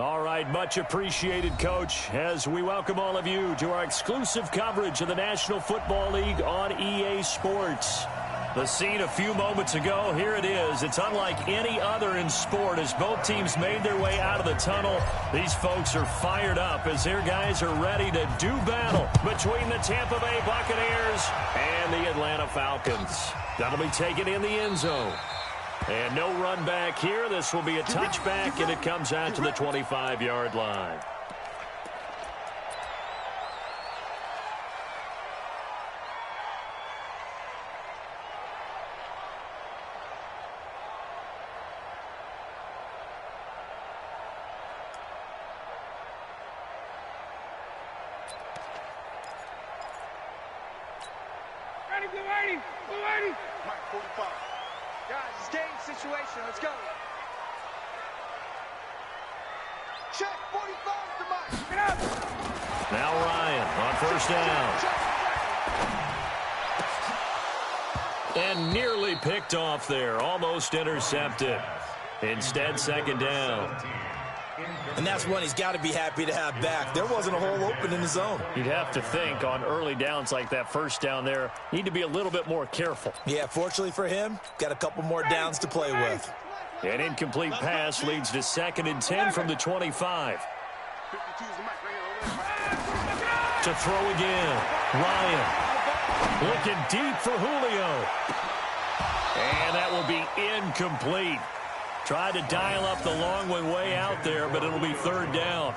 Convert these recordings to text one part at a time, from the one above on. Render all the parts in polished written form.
All right, much appreciated, Coach, as we welcome all of you to our exclusive coverage of the National Football League on EA Sports. The scene a few moments ago, here it is. It's unlike any other in sport as both teams made their way out of the tunnel. These folks are fired up as their guys are ready to do battle between the Tampa Bay Buccaneers and the Atlanta Falcons. That'll be taken in the end zone. And no run back here. This will be a touchback, and it comes out to the 25-yard line. Situation. Let's go. Check 45 to Mike. Get up. Now Ryan on first down. And nearly picked off there. Almost intercepted. Instead, second down. And that's one he's got to be happy to have back. There wasn't a hole open in the zone. You'd have to think on early downs like that first down there, need to be a little bit more careful. Yeah, fortunately for him, got a couple more downs to play with. An incomplete pass leads to 2nd and 10 from the 25. To throw again. Ryan looking deep for Julio. And that will be incomplete. Tried to dial up the long one way out there, but it'll be third down.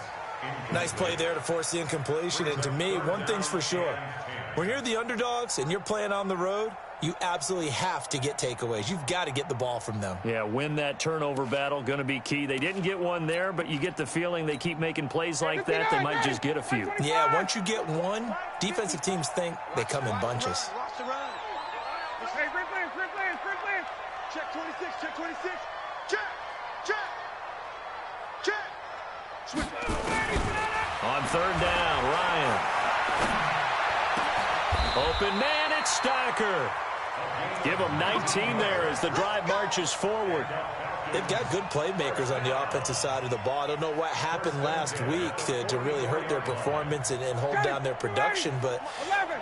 Nice play there to force the incompletion. And to me, one thing's for sure. When you're the underdogs and you're playing on the road, you absolutely have to get takeaways. You've got to get the ball from them. Yeah, win that turnover battle, going to be key. They didn't get one there, but you get the feeling they keep making plays like that, they might just get a few. Yeah, once you get one, defensive teams think they come in bunches. Check 26, check 26. Check, check, check. Switch. On third down, Ryan. Open man, it's Stacker. Give them 19 there as the drive marches forward. They've got good playmakers on the offensive side of the ball. I don't know what happened last week to really hurt their performance and hold down their production, but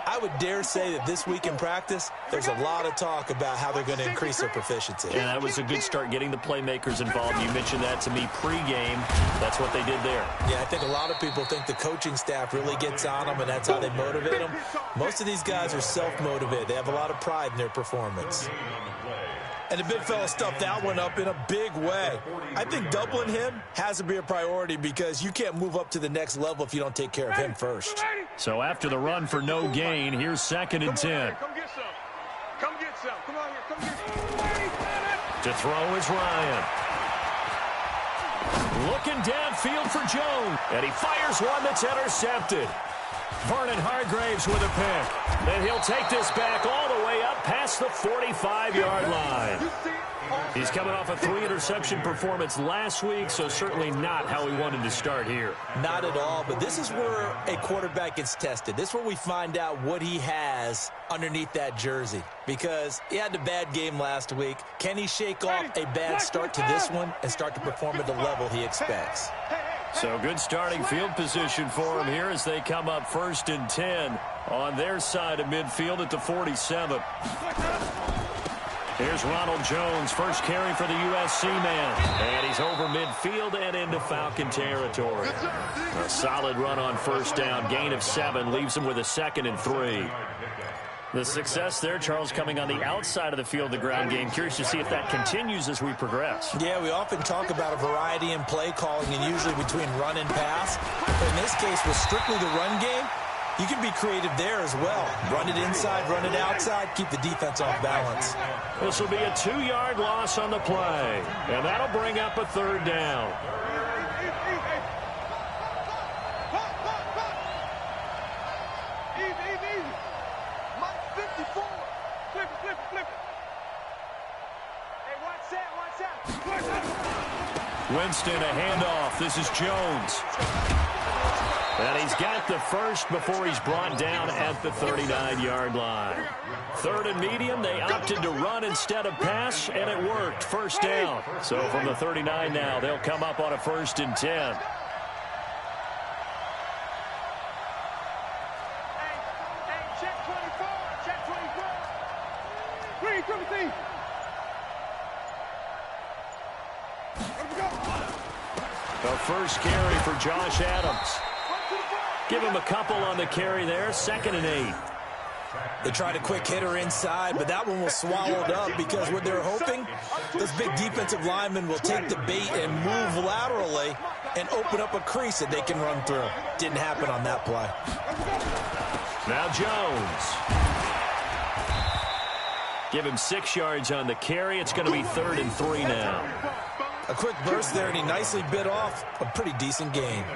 I would dare say that this week in practice, there's a lot of talk about how they're going to increase their proficiency. And that was a good start getting the playmakers involved. You mentioned that to me pregame. That's what they did there. Yeah, I think a lot of people think the coaching staff really gets on them, and that's how they motivate them. Most of these guys are self-motivated. They have a lot of pride in their performance. And the big fella stuffed that one up in a big way. I think doubling him has to be a priority because you can't move up to the next level if you don't take care of him first. So after the run for no gain, here's 2nd and 10. Come get some. Come get some. Come on here. Come get some. To throw is Ryan. Looking downfield for Jones. And he fires one that's intercepted. Vernon Hargraves with a pick. And he'll take this back all the way up past the 45-yard line. He's coming off a 3-interception performance last week, so certainly not how he wanted to start here. Not at all, but this is where a quarterback gets tested. This is where we find out what he has underneath that jersey, because he had a bad game last week. Can he shake off a bad start to this one and start to perform at the level he expects? So good starting field position for him here as they come up 1st and 10 on their side of midfield at the 47. Here's Ronald Jones, first carry for the USC man. And he's over midfield and into Falcon territory. A solid run on first down. Gain of 7 leaves him with a 2nd and 3. The success there, Charles, coming on the outside of the field, the ground game. Curious to see if that continues as we progress. Yeah, we often talk about a variety in play calling and usually between run and pass. But in this case, with strictly the run game, you can be creative there as well. Run it inside, run it outside, keep the defense off balance. This will be a 2-yard loss on the play. And that'll bring up a 3rd down. Winston, a handoff. This is Jones. And he's got the first before he's brought down at the 39-yard line. Third and medium, they opted to run instead of pass, and it worked. First down. So from the 39 now, they'll come up on a 1st and 10. The first carry for Josh Adams. Give him a couple on the carry there. 2nd and 8. They tried a quick hitter inside, but that one was swallowed up because what they're hoping, those big defensive linemen will take the bait and move laterally and open up a crease that they can run through. Didn't happen on that play. Now Jones. Give him 6 yards on the carry. It's going to be 3rd and 3 now. A quick burst there, and he nicely bit off a pretty decent gain. And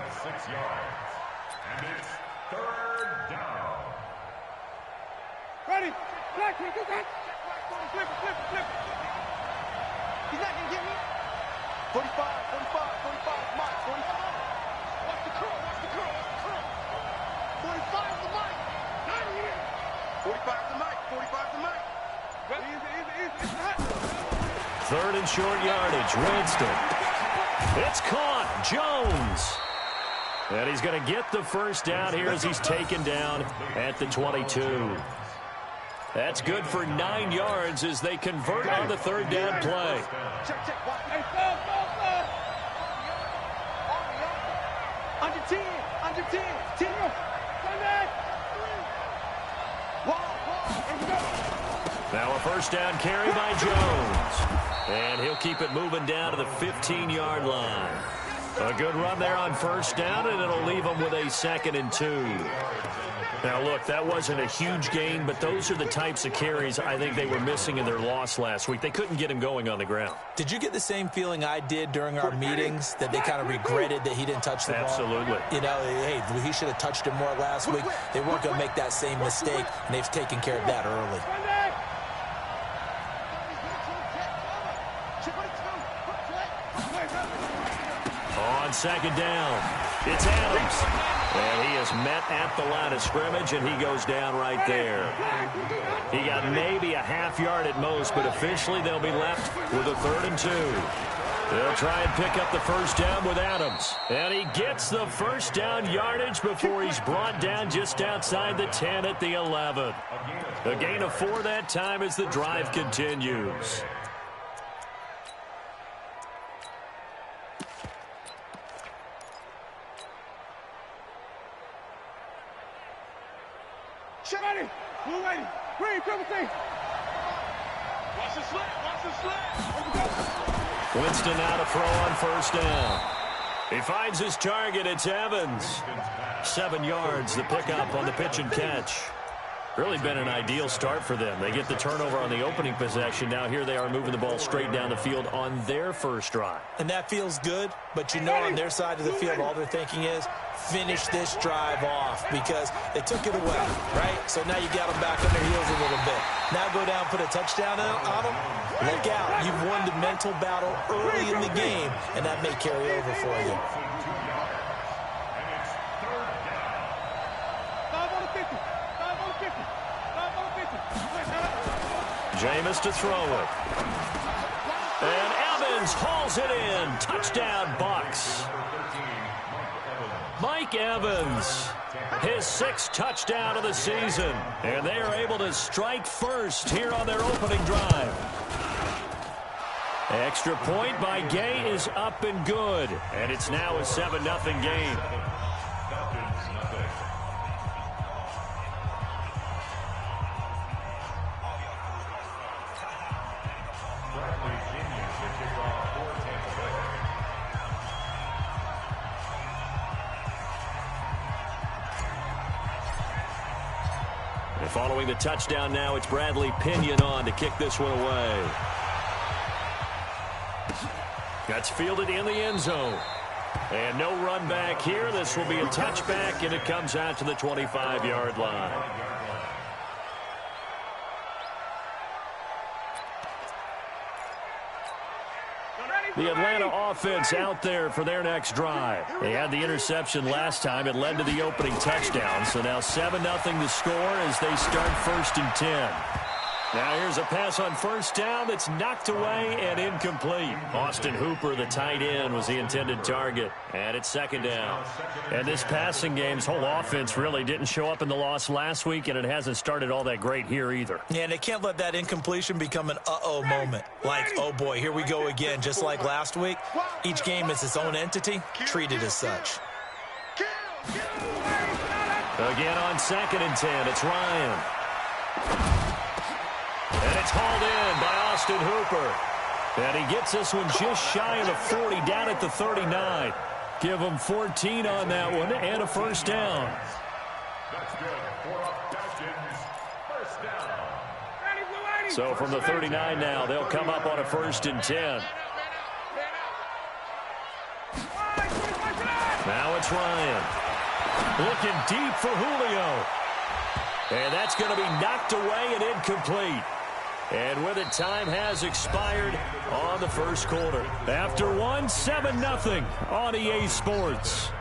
it's 3rd down. Ready? Flip. He's not going to get me. 45, Mike, 45. Watch the curl. 45 is the mic. Not here. 45 is the mic. Easy. 3rd and short yardage. Winston. It's caught. Jones. And he's going to get the first down here as he's taken down at the 22. That's good for 9 yards as they convert on the 3rd down play. Check. Under 10. 10. Now a first down carry by Jones. And he'll keep it moving down to the 15-yard line. A good run there on first down, and it'll leave them with a 2nd and 2. Now, look, that wasn't a huge gain, but those are the types of carries I think they were missing in their loss last week. They couldn't get him going on the ground. Did you get the same feeling I did during our meetings, that they kind of regretted that he didn't touch the ball? Absolutely. You know, hey, he should have touched it more last week. They weren't going to make that same mistake, and they've taken care of that early. On 2nd down, it's Adams. And he is met at the line of scrimmage, and he goes down right there. He got maybe a half yard at most, but officially they'll be left with a 3rd and 2. They'll try and pick up the first down with Adams. And he gets the first down yardage before he's brought down just outside the 10 at the 11. A gain of 4 that time as the drive continues. Ready. Blue lady. Green, triple T. Watch the slant. Winston now to throw on first down. He finds his target. It's Evans. 7 yards, the pickup on the pitch and catch. Really been an ideal start for them. They get the turnover on the opening possession. Now here they are moving the ball straight down the field on their first drive. And that feels good, but you know on their side of the field all they're thinking is finish this drive off because they took it away, right? So now you got them back on their heels a little bit. Now go down, put a touchdown on them. Look out. You've won the mental battle early in the game, and that may carry over for you. Jameis to throw it. And Evans hauls it in. Touchdown, Bucs. Mike Evans, his 6th touchdown of the season. And they are able to strike first here on their opening drive. Extra point by Gay is up and good. And it's now a 7-0 game. And following the touchdown now, it's Bradley Pinion on to kick this one away. That's fielded in the end zone. And no run back here. This will be a touchback, and it comes out to the 25-yard line. The Atlanta offense out there for their next drive. They had the interception last time. It led to the opening touchdown. So now 7-0 the score as they start 1st and 10. Now here's a pass on 1st down that's knocked away and incomplete. Austin Hooper, the tight end, was the intended target. And it's 2nd down. And this passing game's whole offense really didn't show up in the loss last week, and it hasn't started all that great here either. Yeah, and they can't let that incompletion become an uh-oh moment. Like, oh boy, here we go again. Just like last week, each game is its own entity, treated as such. Again on 2nd and 10, it's Ryan. And it's hauled in by Austin Hooper. And he gets this one just shy of the 40, down at the 39. Give him 14 on that one and a 1st down. So from the 39 now, they'll come up on a 1st and 10. Now it's Ryan. Looking deep for Julio. And that's going to be knocked away and incomplete. And with it, time has expired on the 1st quarter. After one, 7-0 on EA Sports.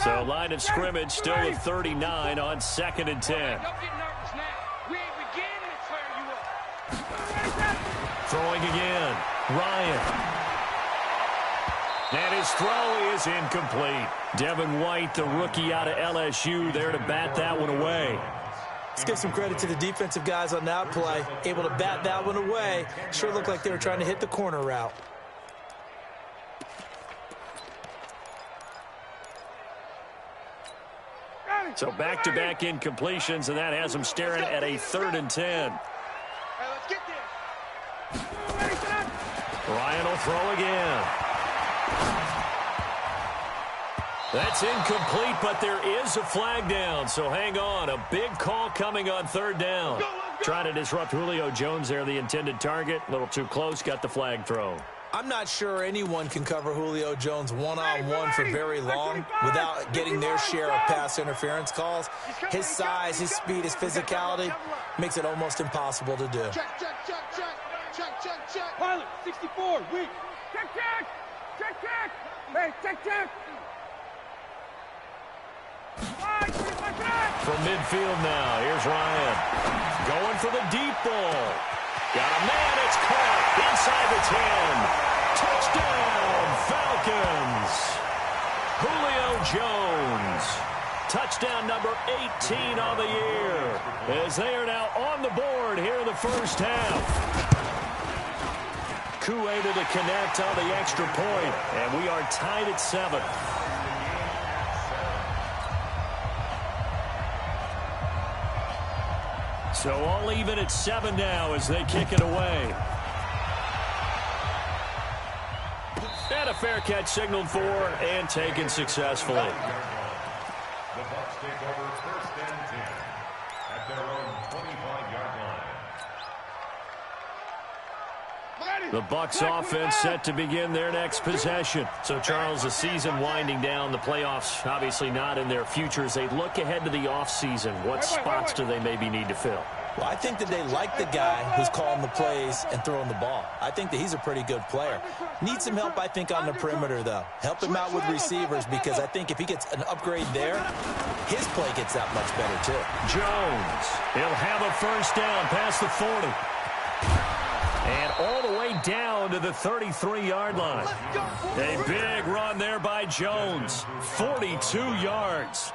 So line of scrimmage still with 39 on 2nd and 10. Throwing again, Ryan. And his throw is incomplete. Devin White, the rookie out of LSU, there to bat that one away. Let's give some credit to the defensive guys on that play. Able to bat that one away. Sure looked like they were trying to hit the corner route. So back-to-back incompletions, and that has them staring at a 3rd and 10. Ryan will throw again. That's incomplete, but there is a flag down, so hang on. A big call coming on 3rd down. Trying to disrupt Julio Jones there, the intended target. A little too close, got the flag thrown. I'm not sure anyone can cover Julio Jones one-on-one for very long without getting their share of pass interference calls. His size, his speed, his physicality makes it almost impossible to do. Check. Pilot, 64, weak. Check. Hey, check. From midfield now, here's Ryan. Going for the deep ball. Got a man, it's caught inside the 10. Touchdown, Falcons. Julio Jones. Touchdown number 18 on the year. As they are now on the board here in the 1st half. Koo able to connect on the extra point, and we are tied at 7. So all even at 7 now as they kick it away. And a fair catch signaled for and taken successfully. The Bucs take over 1st and 10 at their own 25-yard line. The Bucs offense set to begin their next possession. So, Charles, the season winding down, the playoffs obviously not in their future. As they look ahead to the offseason, what spots do they maybe need to fill? Well, I think that they like the guy who's calling the plays and throwing the ball. I think that he's a pretty good player. Needs some help, I think, on the perimeter, though. Help him out with receivers, because I think if he gets an upgrade there, his play gets that much better, too. Jones, he'll have a 1st down past the 40. And all the way down to the 33-yard line. A big run there by Jones. 42 yards.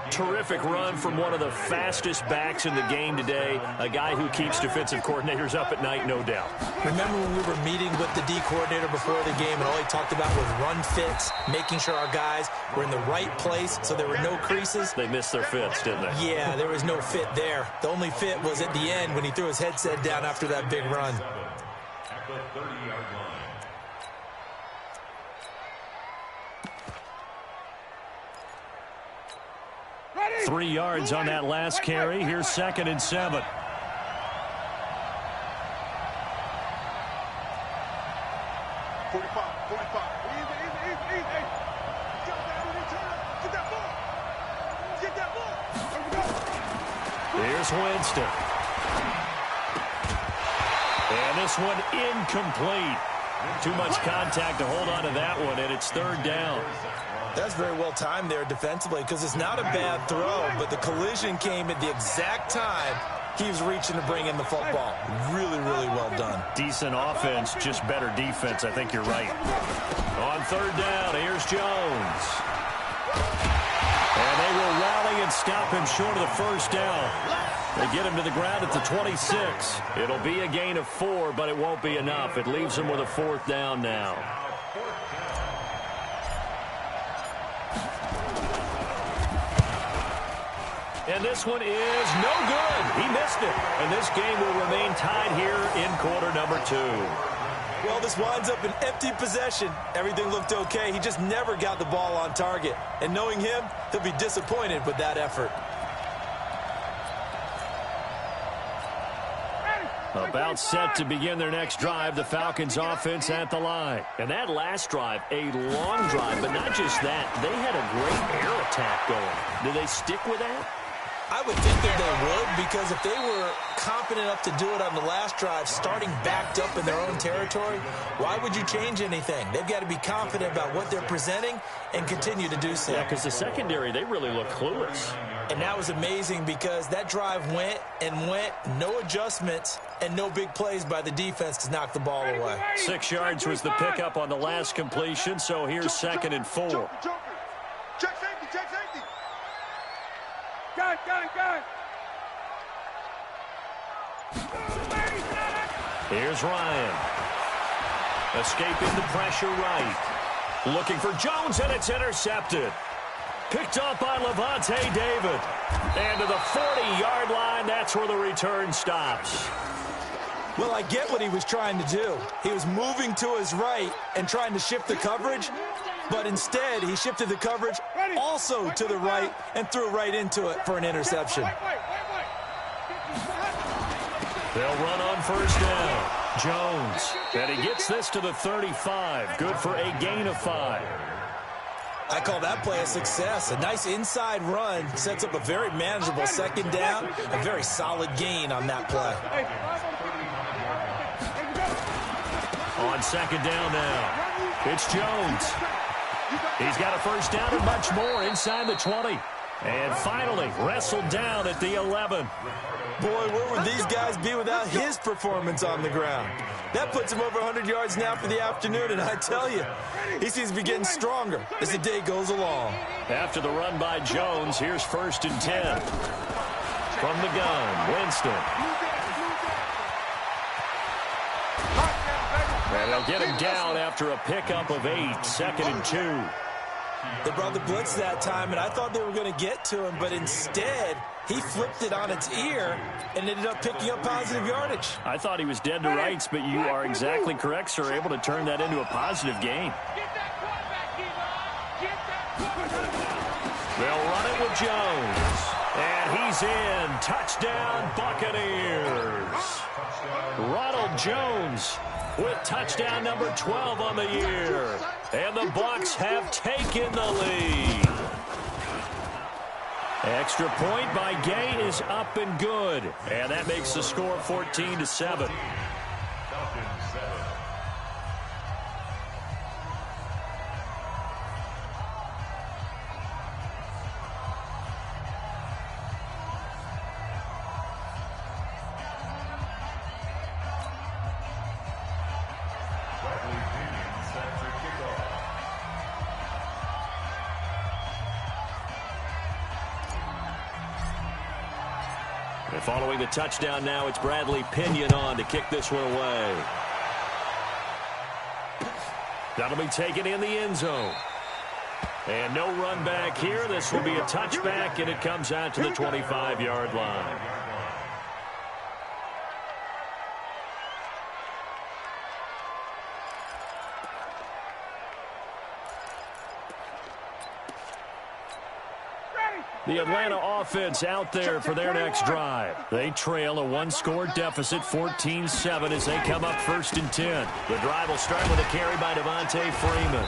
Terrific run from one of the fastest backs in the game today. A guy who keeps defensive coordinators up at night, no doubt. Remember when we were meeting with the D coordinator before the game, and all he talked about was run fits, making sure our guys were in the right place so there were no creases? They missed their fits, didn't they? Yeah, there was no fit there. The only fit was at the end when he threw his headset down after that big run. At the 30-yard line. 3 yards on that last carry. Here's 2nd and 7. 45, 45. Easy. Get that ball. Get that ball. Here we go. Here's Winston. And this one incomplete. Too much contact to hold on to that one, and it's third down. That's very well timed there defensively because it's not a bad throw, but the collision came at the exact time he was reaching to bring in the football. Really, really well done. Decent offense, just better defense. I think you're right. On third down, here's Jones. And they will rally and stop him short of the first down. They get him to the ground at the 26. It'll be a gain of 4, but it won't be enough. It leaves him with a fourth down now. And this one is no good. He missed it. And this game will remain tied here in quarter number 2. Well, this winds up an empty possession. Everything looked okay. He just never got the ball on target. And knowing him, he'll be disappointed with that effort. About set to begin their next drive, the Falcons offense at the line. And that last drive, a long drive, but not just that. They had a great air attack going. Do they stick with that? I would think that they would, because if they were confident enough to do it on the last drive, starting backed up in their own territory, why would you change anything? They've got to be confident about what they're presenting and continue to do so. Yeah, because the secondary, they really look clueless. And that was amazing because that drive went and went, no adjustments, and no big plays by the defense to knock the ball away. 6 yards was the pickup on the last completion, so here's second and 4. Check safety. Gun. Here's Ryan. Escaping the pressure right. Looking for Jones, and it's intercepted. Picked up by Levante David. And to the 40-yard line, that's where the return stops. Well, I get what he was trying to do. He was moving to his right and trying to shift the coverage, but instead he shifted the coverage also to the right and threw right into it for an interception. They'll run on first down. Jones, and he gets this to the 35. Good for a gain of 5. I call that play a success. A nice inside run sets up a very manageable second down, a very solid gain on that play. On second down now, it's Jones. He's got a first down and much more inside the 20. And finally wrestled down at the 11. Boy, where would these guys be without his performance on the ground? That puts him over 100 yards now for the afternoon, and I tell you, he seems to be getting stronger as the day goes along. After the run by Jones, here's first and 10. From the gun, Winston. And they'll get him down after a pickup of 8, second and 2. They brought the blitz that time, and I thought they were going to get to him, but instead he flipped it on its ear and ended up picking up positive yardage. I thought he was dead to rights, but you are exactly correct, sir. Able to turn that into a positive gain. They'll run it with Jones. And he's in. Touchdown, Buccaneers. Ronald Jones with touchdown number 12 on the year. And the Bucs have taken the lead. Extra point by Gay is up and good. And that makes the score 14-7. And following the touchdown now, it's Bradley Pinion on to kick this one away. That'll be taken in the end zone. And no run back here. This will be a touchback, and it comes out to the 25-yard line. The Atlanta offense out there for their next drive. They trail a one-score deficit, 14-7, as they come up 1st and 10. The drive will start with a carry by Devontae Freeman.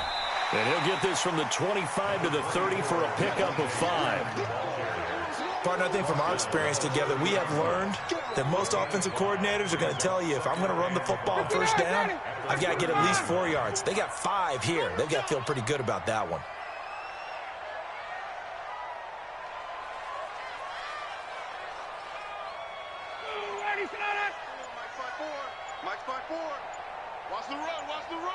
And he'll get this from the 25 to the 30 for a pickup of 5. Partner, I think from our experience together, we have learned that most offensive coordinators are going to tell you, if I'm going to run the football on 1st down, I've got to get at least 4 yards. They got 5 here. They've got to feel pretty good about that one. Watch the run, watch the run.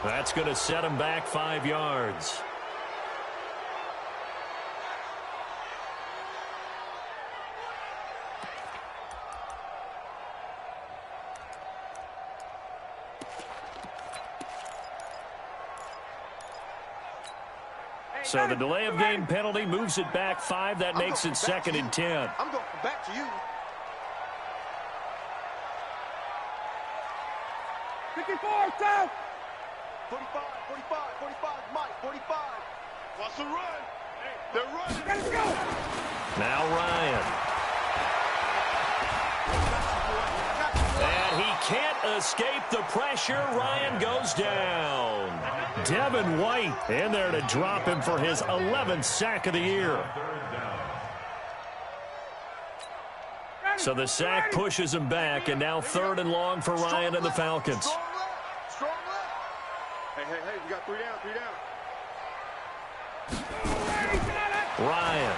That's going to set him back 5 yards. So the delay of game penalty moves it back 5. That makes it 2nd and 10. I'm going back to you. 54, south. 45, 45, 45, Mike, 45. Watch the run. They're running. Let's go. Now Ryan. And he can't escape the pressure. Ryan goes down. Devin White in there to drop him for his 11th sack of the year. So the sack pushes him back, and now 3rd and long for Ryan and the Falcons. Strong left. Hey, we got 3 down, 3 down. Ryan.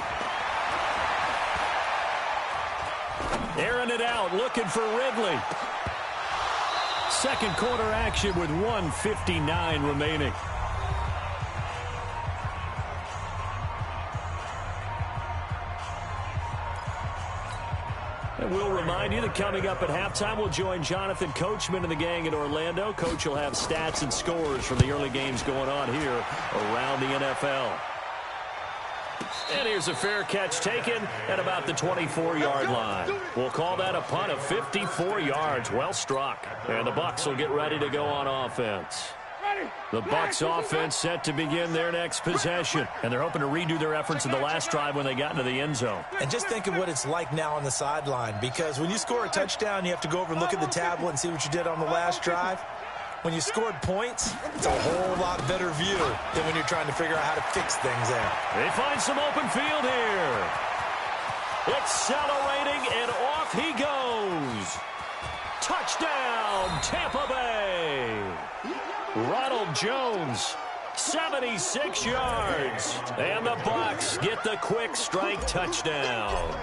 Airing it out, looking for Ridley. Second quarter action with 1:59 remaining. And we'll remind you that coming up at halftime, we'll join Jonathan Coachman and the gang in Orlando. Coach will have stats and scores from the early games going on here around the NFL. And here's a fair catch taken at about the 24-yard line. We'll call that a punt of 54 yards. Well struck. And the Bucs will get ready to go on offense. The Bucs offense set to begin their next possession. And they're hoping to redo their efforts in the last drive when they got into the end zone. And just think of what it's like now on the sideline, because when you score a touchdown, you have to go over and look at the tablet and see what you did on the last drive. When you scored points, it's a whole lot better view than when you're trying to figure out how to fix things there. They find some open field here. Accelerating, and off he goes. Touchdown, Tampa Bay. Ronald Jones, 76 yards. And the Bucs get the quick strike touchdown.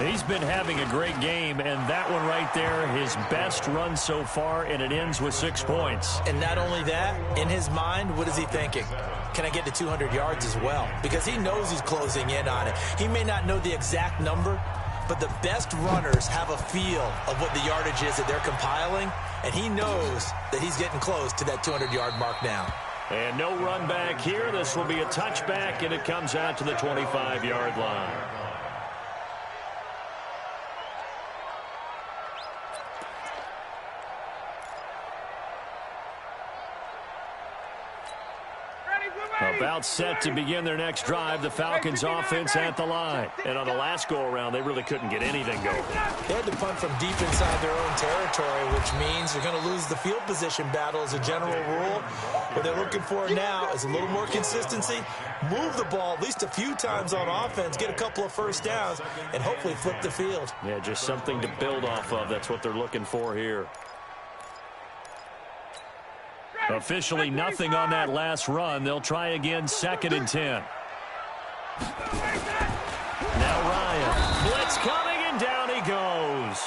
He's been having a great game, and that one right there, his best run so far, and it ends with 6 points. And not only that, in his mind, what is he thinking? Can I get to 200 yards as well? Because he knows he's closing in on it. He may not know the exact number, but the best runners have a feel of what the yardage is that they're compiling, and he knows that he's getting close to that 200-yard mark now. And no run back here. This will be a touchback, and it comes out to the 25-yard line. About set to begin their next drive, the Falcons offense at the line. And on the last go-around, they really couldn't get anything going. They had to punt from deep inside their own territory, which means they're going to lose the field position battle as a general rule. What they're looking for now is a little more consistency, move the ball at least a few times on offense, get a couple of first downs, and hopefully flip the field. Yeah, just something to build off of. That's what they're looking for here. Officially nothing on that last run. They'll try again, 2nd and 10. Now Ryan. Blitz coming, and down he goes.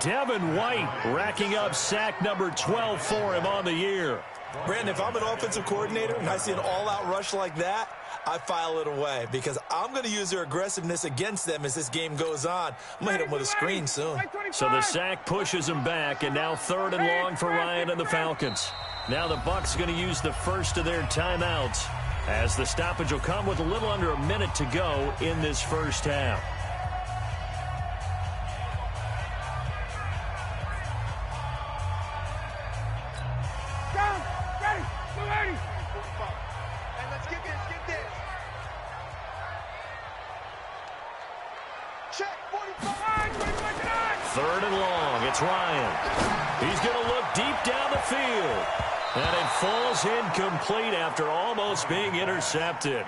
Devin White racking up sack number 12 for him on the year. Brandon, if I'm an offensive coordinator and I see an all-out rush like that, I file it away because I'm going to use their aggressiveness against them as this game goes on. I'm going to hit them with a screen soon. So the sack pushes him back, and now 3rd and long for Ryan and the Falcons. Now the Bucs going to use the first of their timeouts as the stoppage will come with a little under a minute to go in this first half. check, 45. Third and long. It's Ryan. He's going to look deep down the field. And it falls incomplete after almost being intercepted.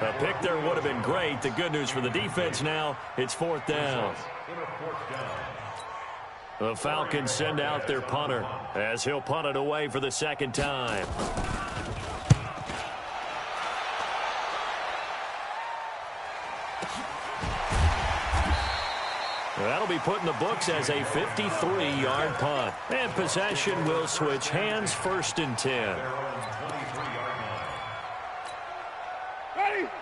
A pick there would have been great. The good news for the defense now, it's fourth down. The Falcons send out their punter as he'll punt it away for the second time. That'll be put in the books as a 53-yard punt. And possession will switch hands, first and 10.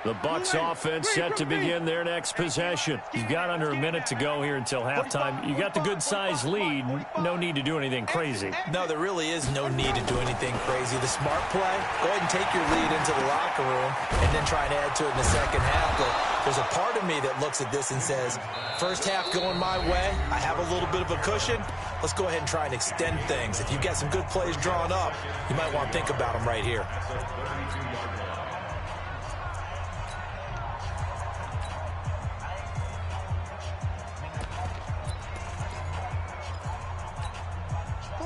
The Bucs offense set to begin their next possession. You've got under a minute to go here until halftime. You got the good-sized lead. No need to do anything crazy. No, there really is no need to do anything crazy. The smart play, go ahead and take your lead into the locker room and then try and add to it in the second half. But there's a part of me that looks at this and says, first half going my way, I have a little bit of a cushion. Let's go ahead and try and extend things. If you've got some good plays drawn up, you might want to think about them right here.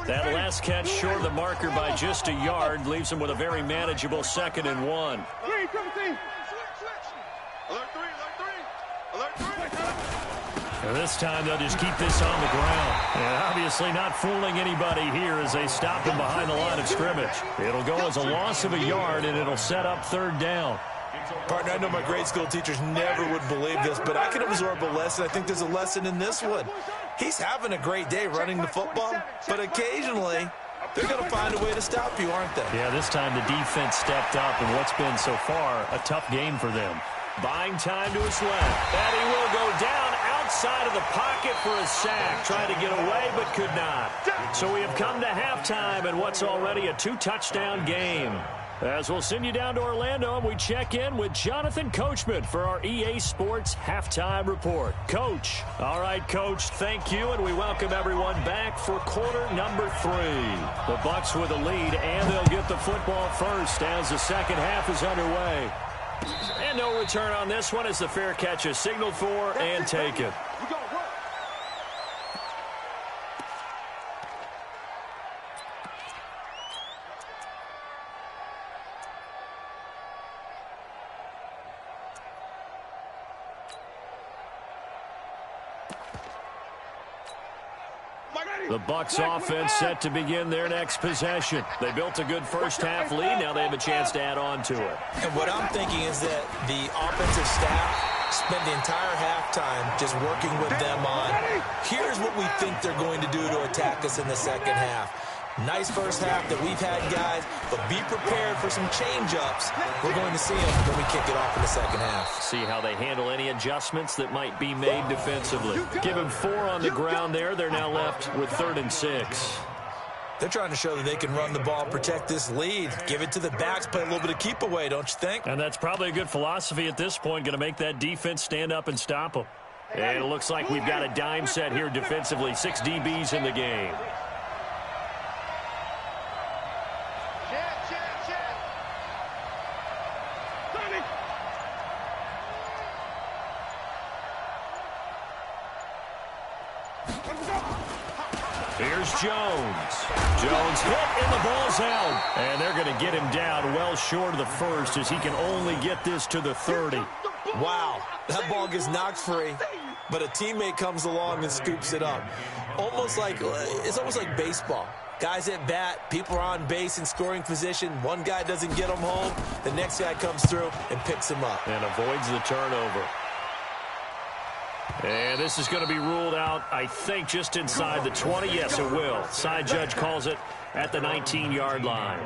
That last catch short of the marker by just a yard leaves him with a very manageable 2nd and 1. And this time they'll just keep this on the ground. And obviously not fooling anybody here as they stop him behind the line of scrimmage. It'll go as a loss of a yard, and it'll set up third down. Partner, I know my grade school teachers never would believe this, but I can absorb a lesson. I think there's a lesson in this one. He's having a great day running the football, but occasionally they're going to find a way to stop you, aren't they? Yeah, this time the defense stepped up in what's been so far a tough game for them. Buying time to his left. And he will go down outside of the pocket for a sack. Tried to get away, but could not. So we have come to halftime in what's already a 2-touchdown game. As we'll send you down to Orlando, and we check in with Jonathan Coachman for our EA Sports Halftime Report. Coach. All right, Coach, thank you, and we welcome everyone back for quarter number 3. The Bucs with a lead, and they'll get the football first as the second half is underway. And no return on this one as the fair catch is signaled for and taken. The Bucs offense set to begin their next possession. They built a good first half lead. Now they have a chance to add on to it. And what I'm thinking is that the offensive staff spent the entire halftime just working with them on, here's what we think they're going to do to attack us in the second half. Nice first half that we've had, guys, but be prepared for some change-ups. We're going to see them when we kick it off in the second half. See how they handle any adjustments that might be made defensively. Give them 4 on the ground there. They're now left with 3rd and 6. They're trying to show that they can run the ball and protect this lead. Give it to the backs, play a little bit of keep away, don't you think? And that's probably a good philosophy at this point, going to make that defense stand up and stop them. And it looks like we've got a dime set here defensively. 6 DBs in the game. Here's Jones. Jones hit and the ball's out. And they're going to get him down well short of the first as he can only get this to the 30. Wow, that ball gets knocked free, but a teammate comes along and scoops it up. It's almost like baseball. Guys at bat, people are on base in scoring position. One guy doesn't get him home. The next guy comes through and picks him up. And avoids the turnover. And this is going to be ruled out, I think, just inside the 20. Yes, it will. Side judge calls it at the 19-yard line.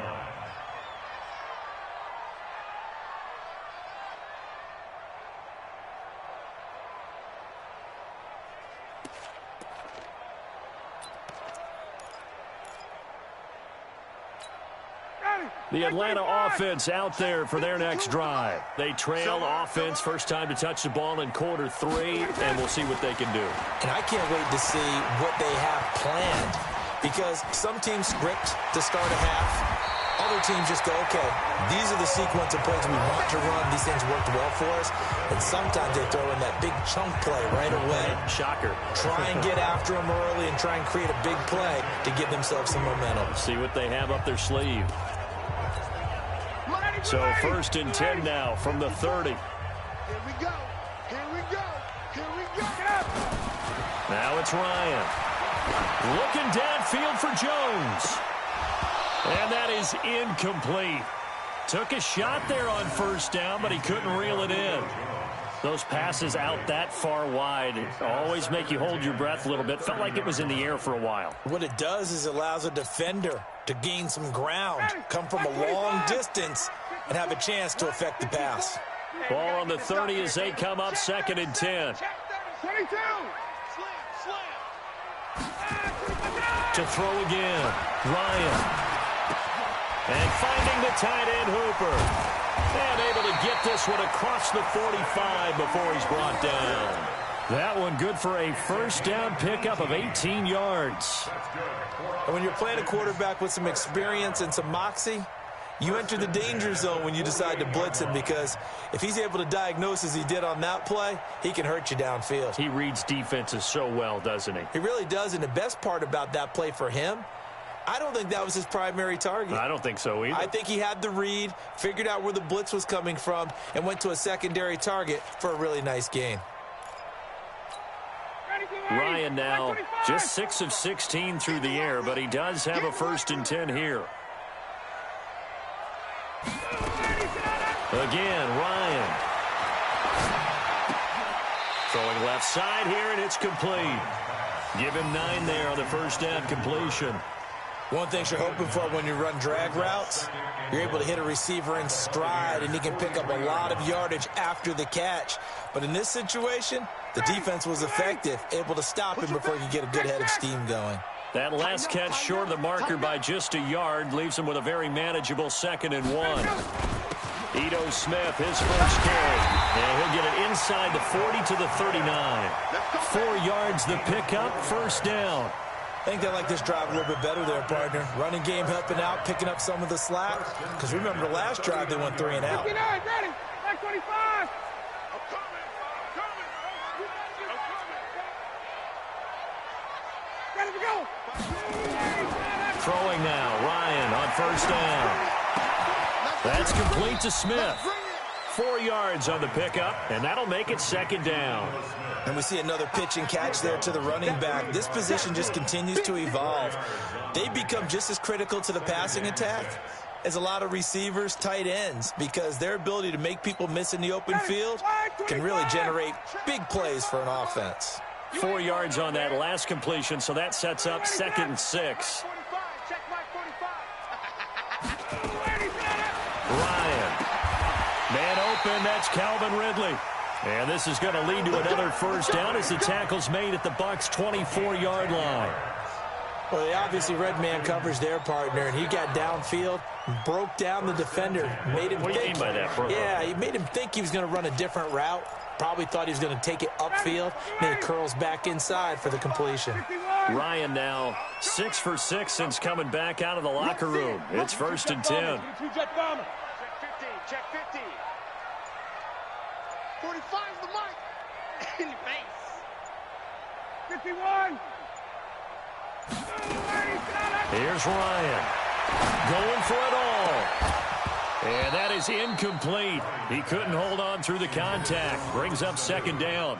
The Atlanta offense out there for their next drive. They trail offense, first time to touch the ball in quarter 3, and we'll see what they can do. And I can't wait to see what they have planned, because some teams script to start a half. Other teams just go, okay, these are the sequence of plays we want to run. These things worked well for us. And sometimes they throw in that big chunk play right away. Shocker. Try and get after them early and try and create a big play to give themselves some momentum. See what they have up their sleeve. So 1st and 10 now from the 30. Here we go. Here we go. Here we go. Get up. Now it's Ryan. Looking downfield for Jones. And that is incomplete. Took a shot there on 1st down, but he couldn't reel it in. Those passes out that far wide always make you hold your breath a little bit. Felt like it was in the air for a while. What it does is it allows a defender to gain some ground, come from a long distance, and have a chance to affect the pass. Ball on the 30 as they come up 2nd and 10. 22. To throw again. Ryan. And finding the tight end Hooper. And able to get this one across the 45 before he's brought down. That one good for a 1st down pickup of 18 yards. And when you're playing a quarterback with some experience and some moxie, you enter the danger zone when you decide to blitz him, because if he's able to diagnose as he did on that play, he can hurt you downfield. He reads defenses so well, doesn't he? He really does, and the best part about that play for him, I don't think that was his primary target. I don't think so either. I think he had the read, figured out where the blitz was coming from, and went to a secondary target for a really nice gain. Ryan now just 6 of 16 through the air, but he does have a 1st and 10 here. Again, Ryan. Throwing left side here, and it's complete. Give him 9 there on the 1st down completion. One thing you're hoping for when you run drag routes, you're able to hit a receiver in stride, and he can pick up a lot of yardage after the catch. But in this situation, the defense was effective, able to stop him before he could get a good head of steam going. That last catch short of the marker by just a yard leaves him with a very manageable 2nd and 1. Ito Smith, his first carry. And he'll get it inside the 40 to the 39. 4 yards the pickup, 1st down. I think they like this drive a little bit better there, partner. Running game helping out, picking up some of the slack. Because remember, the last drive they went 3 and out. 59, ready. Back 25. Ready to go. Throwing now, Ryan on 1st down. That's complete to Smith. 4 yards on the pickup, and that'll make it 2nd down. And we see another pitch and catch there to the running back. This position just continues to evolve. They become just as critical to the passing attack as a lot of receivers, tight ends, because their ability to make people miss in the open field can really generate big plays for an offense. 4 yards on that last completion, so that sets up 2nd and 6. Ryan. Man open, that's Calvin Ridley. And this is going to lead to another 1st down as the tackle's made at the Bucs' 24-yard line. Well, they obviously read man coverage their partner, and he got downfield, broke down the defender, made him What do you mean by that, bro? Yeah, he made him think he was going to run a different route. Probably thought he was going to take it upfield. Then he curls back inside for the completion. Ryan now 6 for 6 since coming back out of the locker room. It's 1st and 10. Check 50. 45 the mic. In the face. 51. Here's Ryan. Going for it all. And that is incomplete. He couldn't hold on through the contact. Brings up 2nd down.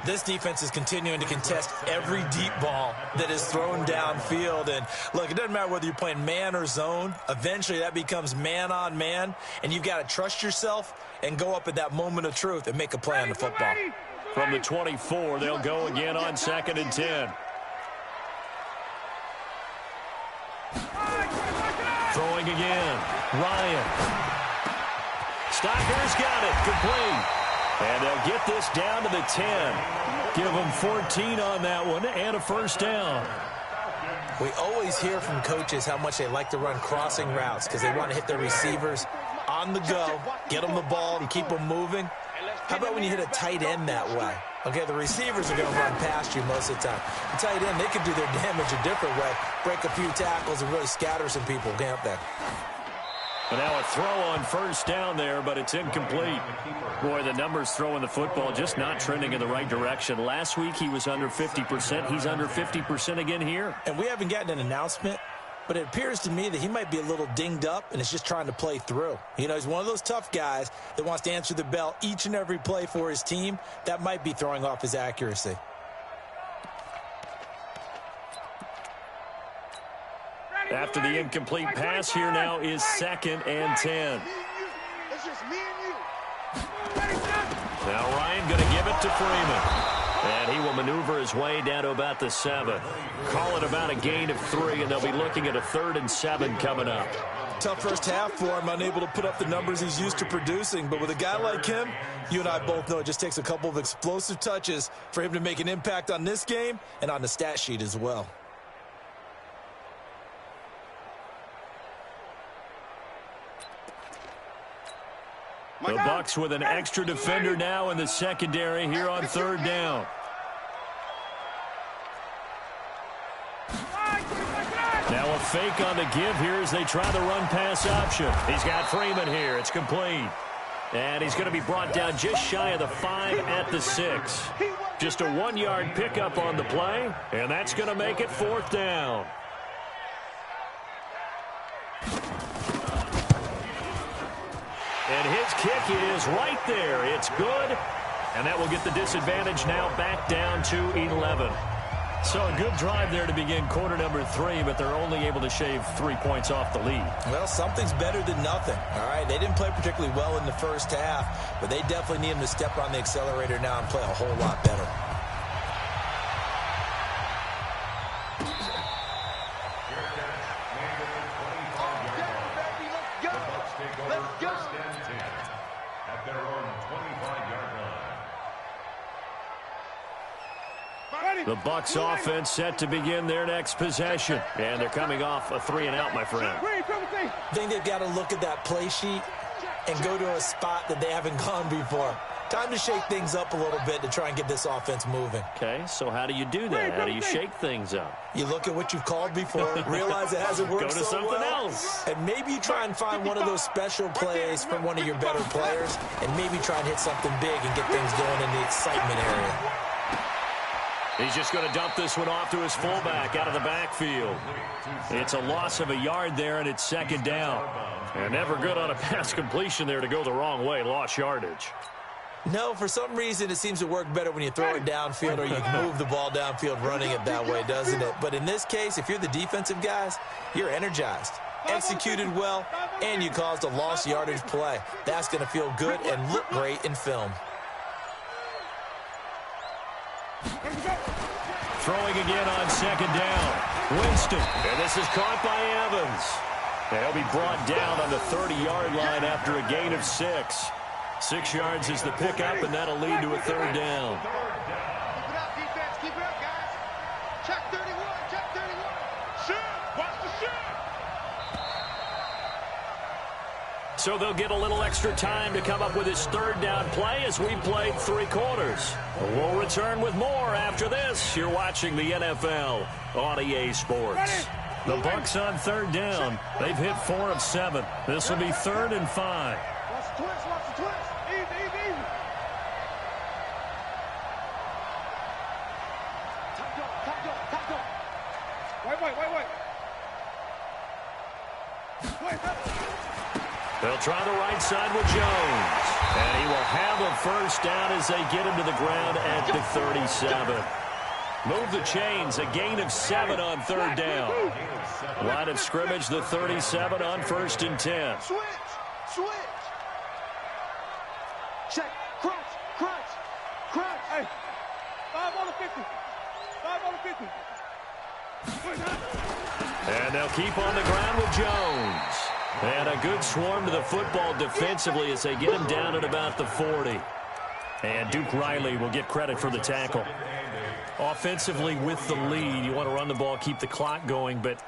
This defense is continuing to contest every deep ball that is thrown downfield. And look, it doesn't matter whether you're playing man or zone. Eventually that becomes man on man. And you've got to trust yourself and go up at that moment of truth and make a play on the football. From the 24, they'll go again on 2nd and 10. Throwing again. Ryan. Stocker's got it. Complete. And they'll get this down to the 10. Give them 14 on that one and a 1st down. We always hear from coaches how much they like to run crossing routes because they want to hit their receivers on the go, get them the ball, and keep them moving. How about when you hit a tight end that way? Okay, the receivers are going to run past you most of the time. The tight end, they can do their damage a different way, break a few tackles and really scatter some people, can't they? But now a throw on first down there, but it's incomplete. Boy, the numbers throwing the football just not trending in the right direction. Last week he was under 50%. He's under 50% again here. And we haven't gotten an announcement, but it appears to me that he might be a little dinged up and is just trying to play through. You know, he's one of those tough guys that wants to answer the bell each and every play for his team. That might be throwing off his accuracy. After the incomplete pass, here now is 2nd and 10. It's just me and you. Now Ryan going to give it to Freeman. And he will maneuver his way down to about the 7. Call it about a gain of 3, and they'll be looking at a 3rd and 7 coming up. Tough first half for him, unable to put up the numbers he's used to producing. But with a guy like him, you and I both know it just takes a couple of explosive touches for him to make an impact on this game and on the stat sheet as well. The Bucs with an extra defender now in the secondary here on 3rd down. Now a fake on the give here as they try the run-pass option. He's got Freeman here. It's complete. And he's going to be brought down just shy of the 5 at the 6. Just a 1-yard pickup on the play, and that's going to make it 4th down. And his kick is right there. It's good. And that will get the disadvantage now back down to 11. So a good drive there to begin quarter number 3, but they're only able to shave 3 points off the lead. Well, something's better than nothing. All right, they didn't play particularly well in the first half, but they definitely need him to step on the accelerator now and play a whole lot better. The Bucs offense set to begin their next possession. And they're coming off a 3-and-out, my friend. I think they've got to look at that play sheet and go to a spot that they haven't gone before. Time to shake things up a little bit to try and get this offense moving. Okay, so how do you do that? How do you shake things up? You look at what you've called before, realize it hasn't worked Go to so something well, else. and maybe you try and find one of those special plays from one of your better players, and maybe try and hit something big and get things going in the excitement area. He's just going to dump this one off to his fullback out of the backfield. It's a loss of a yard there, and it's 2nd down. And never good on a pass completion there to go the wrong way. Lost yardage. No, for some reason it seems to work better when you throw it downfield or you move the ball downfield running it that way, doesn't it? But in this case, if you're the defensive guys, you're energized, executed well, and you caused a lost yardage play. That's going to feel good and look great in film. Throwing again on 2nd down. Winston. And this is caught by Evans. And he'll be brought down on the 30-yard line after a gain of 6. 6 yards is the pickup, and that'll lead to a 3rd down. Keep it up, defense. Keep it up, guys. Check 31. Check 31. Shoot. Watch the shoot. So they'll get a little extra time to come up with his 3rd down play as we played 3 quarters. We'll return with more after this. You're watching the NFL on EA Sports. The Bucs on 3rd down. They've hit 4 of 7. This will be 3rd and 5. Watch the twist. Watch the twist. Easy, easy, easy. Top dog, top dog, top dog. Wait. They'll try the right side with Jones. And he will have a first down as they get him to the ground at the 37. Move the chains, a gain of 7 on 3rd down. Line of scrimmage, the 37 on 1st and 10. Switch. Check. Crunch. Hey. 5 on the 50. 5 on the 50. And they'll keep on the ground with Jones. And a good swarm to the football defensively as they get him down at about the 40. And Duke Riley will get credit for the tackle. Offensively with the lead, you want to run the ball, keep the clock going, but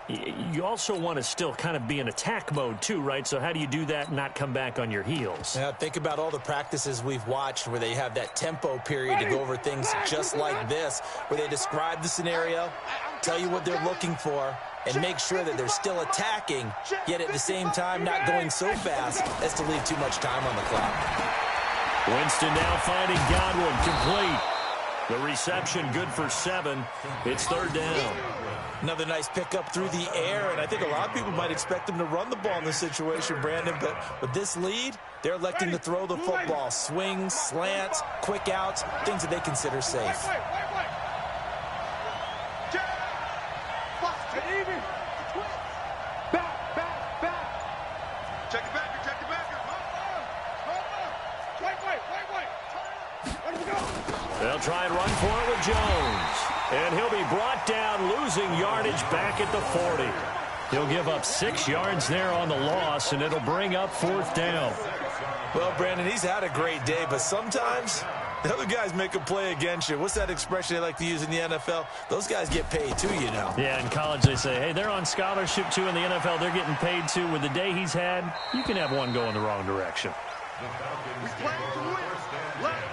you also want to still kind of be in attack mode too, right? So how do you do that and not come back on your heels? Yeah, think about all the practices we've watched where they have that tempo period to go over things just like this, where they describe the scenario, tell you what they're looking for, and make sure that they're still attacking, yet at the same time not going so fast as to leave too much time on the clock. Winston now finding Godwin complete. The reception good for 7. It's 3rd down. Another nice pickup through the air, and I think a lot of people might expect them to run the ball in this situation, Brandon, but with this lead, they're electing to throw the football. Swings, slants, quick outs, things that they consider safe. They'll try and run for it with Jones. And he'll be brought down, losing yardage back at the 40. He'll give up 6 yards there on the loss, and it'll bring up 4th down. Well, Brandon, he's had a great day, but sometimes the other guys make a play against you. What's that expression they like to use in the NFL? Those guys get paid too, you know. Yeah, in college they say, hey, they're on scholarship too. In the NFL, they're getting paid too. With the day he's had, you can have one go in the wrong direction. We play to win. Let's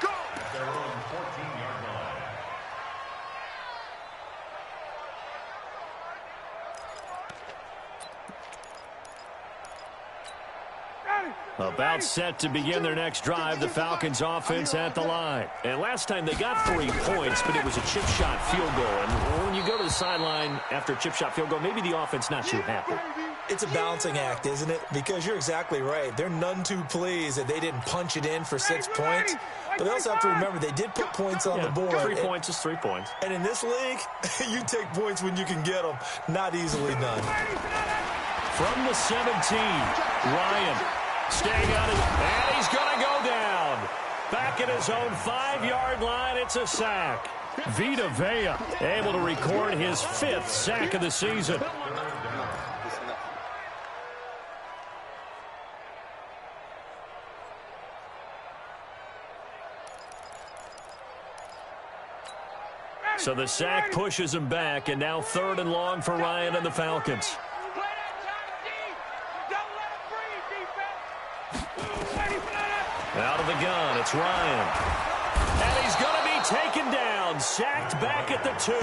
go. At their own 14-yard line. About set to begin their next drive, the Falcons offense at the line. And last time they got 3 points, but it was a chip shot field goal. And when you go to the sideline after a chip shot field goal, maybe the offense not too happy. It's a balancing act, isn't it? Because you're exactly right. They're none too pleased that they didn't punch it in for 6 points. But they also have to remember they did put points on the board. 3 points is 3 points. And in this league, you take points when you can get them. Not easily done. From the 17, Ryan staying on it, and he's going to go down. Back at his own 5-yard line, it's a sack. Vita Vea able to record his 5th sack of the season. So the sack pushes him back, and now 3rd and long for Ryan and the Falcons. Out of the gun, it's Ryan. And he's going to be taken down, sacked back at the 2.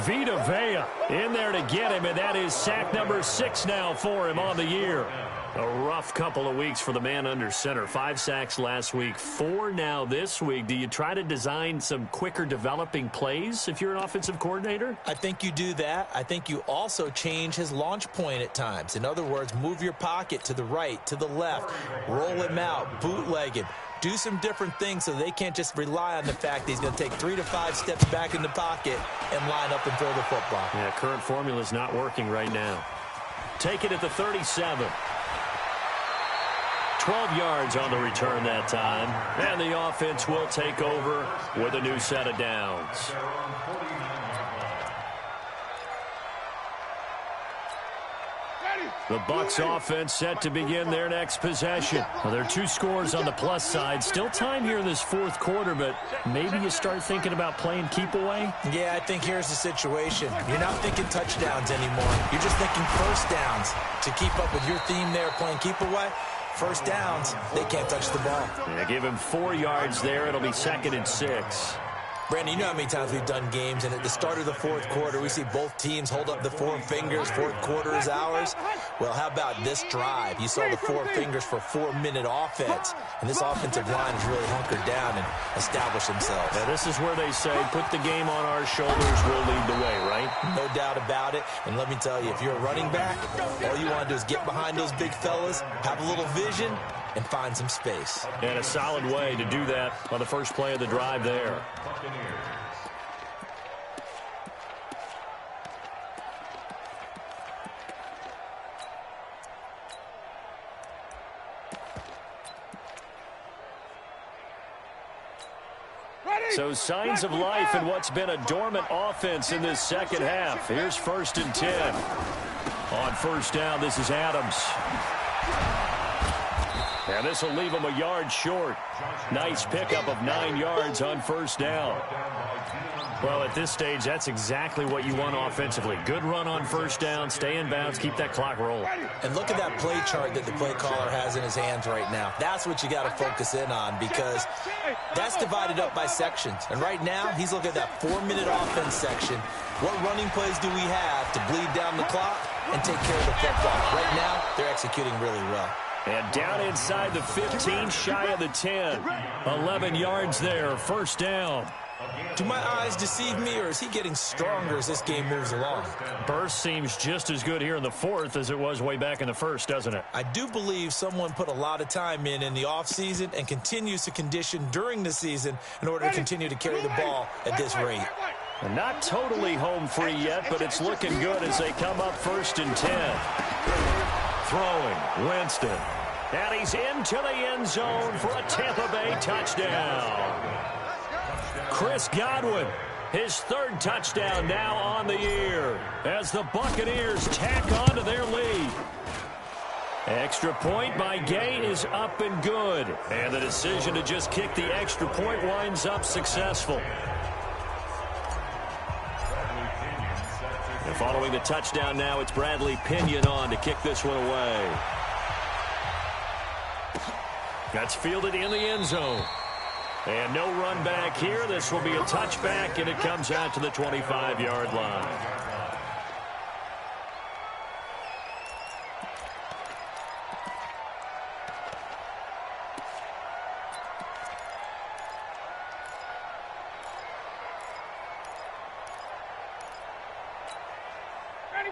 Vita Vea in there to get him, and that is sack number 6 now for him on the year. A rough couple of weeks for the man under center. 5 sacks last week, 4 now this week. Do you try to design some quicker developing plays if you're an offensive coordinator? I think you do that. I think you also change his launch point at times. In other words, move your pocket to the right, to the left, roll him out, bootleg him. Do some different things so they can't just rely on the fact that he's going to take 3 to 5 steps back in the pocket and line up and throw the football. Yeah, current formula is not working right now. Take it at the 37. 12 yards on the return that time. And the offense will take over with a new set of downs. The Bucs offense set to begin their next possession. Well, there are 2 scores on the plus side. Still time here in this 4th quarter, but maybe you start thinking about playing keep away? Yeah, I think here's the situation. You're not thinking touchdowns anymore. You're just thinking first downs. To keep up with your theme there, playing keep away, first downs, they can't touch the ball. Yeah, give him 4 yards there. It'll be 2nd and 6. Brandon, you know how many times we've done games, and at the start of the 4th quarter, we see both teams hold up the 4 fingers, 4th quarter is ours. Well, how about this drive? You saw the 4 fingers for 4-minute offense, and this offensive line has really hunkered down and established themselves. Now, this is where they say, put the game on our shoulders, we'll lead the way, right? No doubt about it, and let me tell you, if you're a running back, all you want to do is get behind those big fellas, have a little vision, and find some space. And a solid way to do that on the first play of the drive there. So signs of life in what's been a dormant offense in this second half. Here's 1st and 10. On first down, this is Adams. And this will leave him a yard short. Nice pickup of 9 yards on first down. Well, at this stage, that's exactly what you want offensively. Good run on first down, stay in bounds, keep that clock rolling. And look at that play chart that the play caller has in his hands right now. That's what you got to focus in on, because that's divided up by sections. And right now, he's looking at that 4-minute offense section. What running plays do we have to bleed down the clock and take care of the football? Right now, they're executing really well. And down inside the 15, shy of the 10. 11 yards there, first down. Do my eyes deceive me, or is he getting stronger as this game moves along? Burst seems just as good here in the fourth as it was way back in the first, doesn't it? I do believe someone put a lot of time in the offseason and continues to condition during the season in order to continue to carry the ball at this rate. And not totally home free yet, but it's looking good as they come up first and 10. Throwing, Winston. And he's into the end zone for a Tampa Bay touchdown. Chris Godwin, his third touchdown now on the year as the Buccaneers tack on to their lead. Extra point by Gay is up and good. And the decision to just kick the extra point winds up successful. And following the touchdown now, it's Bradley Pinion on to kick this one away. That's fielded in the end zone. And no run back here. This will be a touchback, and it comes out to the 25-yard line.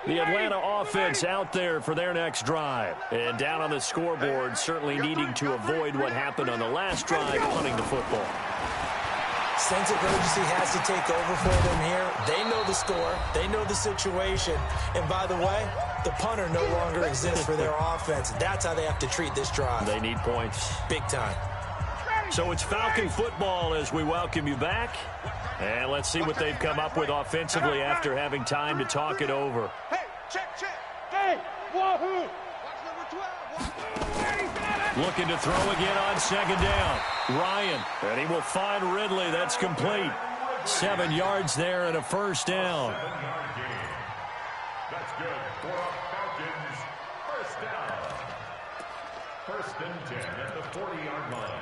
The Atlanta offense out there for their next drive. And down on the scoreboard, certainly needing to avoid what happened on the last drive, punting the football. Sense of urgency has to take over for them here. They know the score. They know the situation. And by the way, the punter no longer exists for their offense. That's how they have to treat this drive. They need points. Big time. So it's Falcon football as we welcome you back. And let's see what they've come up with offensively after having time to talk it over. Hey, check, check. Hey, wahoo. Watch number 12. Looking to throw again on second down. Ryan, and he will find Ridley. That's complete. 7 yards there and a first down. That's good for Falcons. First down. First and 10 at the 40-yard line.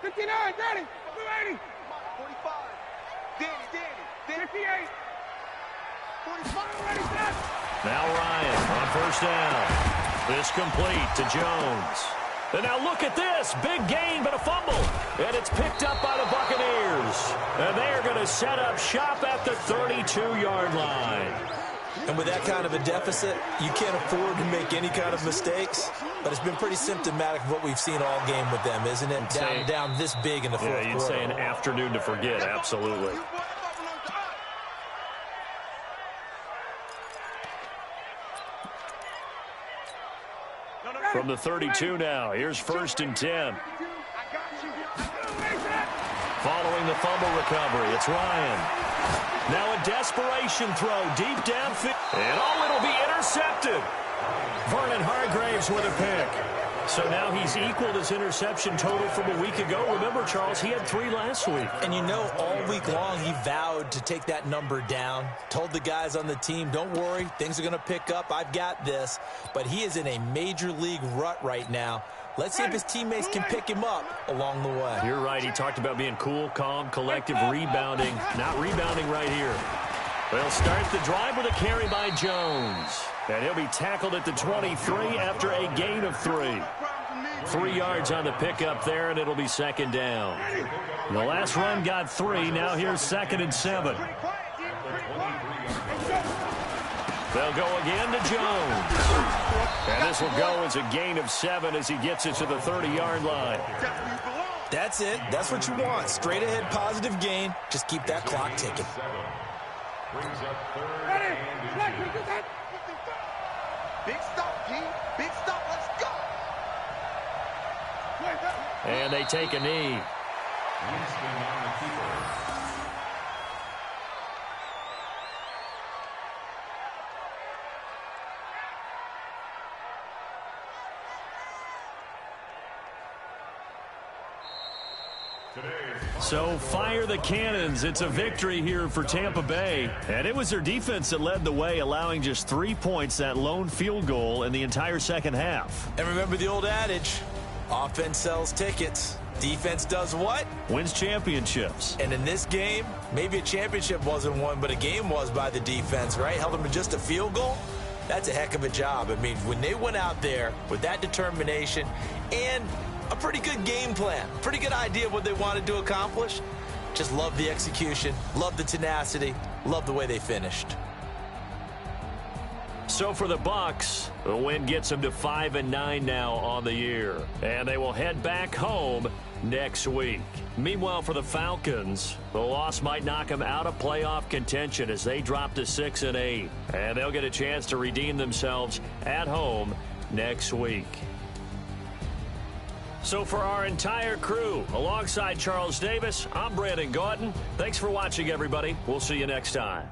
59, Danny. 80. 45. Danny. 58. 45 already set. Now Ryan on first down. This complete to Jones. And now look at this. Big gain, but a fumble. And it's picked up by the Buccaneers. And they are going to set up shop at the 32-yard line. And with that kind of a deficit, you can't afford to make any kind of mistakes. But it's been pretty symptomatic of what we've seen all game with them, isn't it? Down this big in the fourth quarter. Yeah, you'd say an afternoon to forget, absolutely. From the 32 now, here's first and 10. Following the fumble recovery, it's Ryan. Now a desperation throw deep downfield. And it'll be intercepted. Vernon Hargraves with a pick. So now he's equaled his interception total from a week ago. Remember, Charles, he had 3 last week. And you know, all week long he vowed to take that number down. Told the guys on the team, don't worry, things are going to pick up. I've got this. But he is in a major league rut right now. Let's see if his teammates can pick him up along the way. You're right. He talked about being cool, calm, collective, rebounding. Not rebounding right here. They'll start the drive with a carry by Jones. And he'll be tackled at the 23 after a gain of 3. 3 yards on the pickup there, and it'll be second down. The last run got 3. Now here's second and 7. They'll go again to Jones. And this will go as a gain of 7 as he gets it to the 30-yard line. That's it. That's what you want. Straight ahead positive gain. Just keep that clock ticking. Brings up third and 2. Big stop, G. Big stop. Let's go. And they take a knee. Winston on the keeper. So fire the cannons. It's a victory here for Tampa Bay. And it was their defense that led the way, allowing just 3 points, that lone field goal in the entire second half. And remember the old adage, offense sells tickets. Defense does what? Wins championships. And in this game, maybe a championship wasn't won, but a game was by the defense, right? Held them to just a field goal. That's a heck of a job. I mean, when they went out there with that determination and a pretty good game plan, pretty good idea of what they wanted to accomplish, just love the execution, love the tenacity, love the way they finished. So for the Bucs, the win gets them to 5-9 now on the year. And they will head back home next week. Meanwhile, for the Falcons, the loss might knock them out of playoff contention as they drop to 6-8. And they'll get a chance to redeem themselves at home next week. So for our entire crew, alongside Charles Davis, I'm Brandon Gautin. Thanks for watching, everybody. We'll see you next time.